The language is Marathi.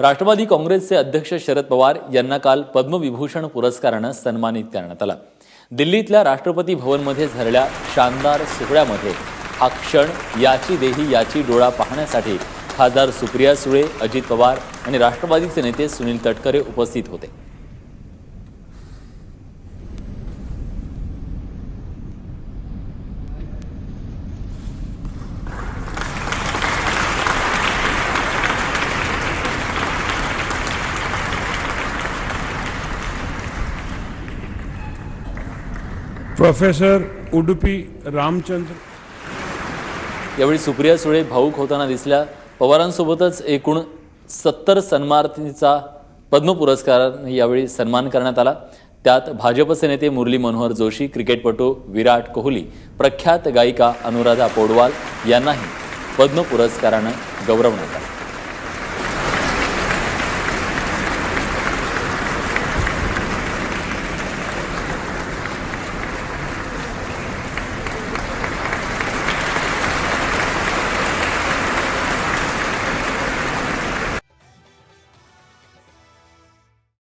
राष्ट्रवादी काँग्रेसचे अध्यक्ष शरद पवार यांना काल पद्मविभूषण पुरस्काराने सन्मानित करण्यात आला। दिल्लीतल्या राष्ट्रपती भवनमध्ये झालेल्या शानदार सोहळ्यामध्ये हा क्षण याची देही याची डोळा पाहण्यासाठी खासदार सुप्रिया सुळे, अजित पवार आणि राष्ट्रवादीचे नेते सुनील तटकरे उपस्थित होते। प्रोफेसर उडुपी रामचंद्र यावेळी सुप्रिया सुळे भाऊक होताना दिसल्या। पवारांसोबतच एकूण 70 सन्मानितांचा पद्म पुरस्काराने यावेळी सन्मान करण्यात आला। त्यात भाजपचे नेते मुरली मनोहर जोशी, क्रिकेटपटू विराट कोहली, प्रख्यात गायिका अनुराधा पौडवाल यांनाही पद्म पुरस्काराने गौरवण्यात आले।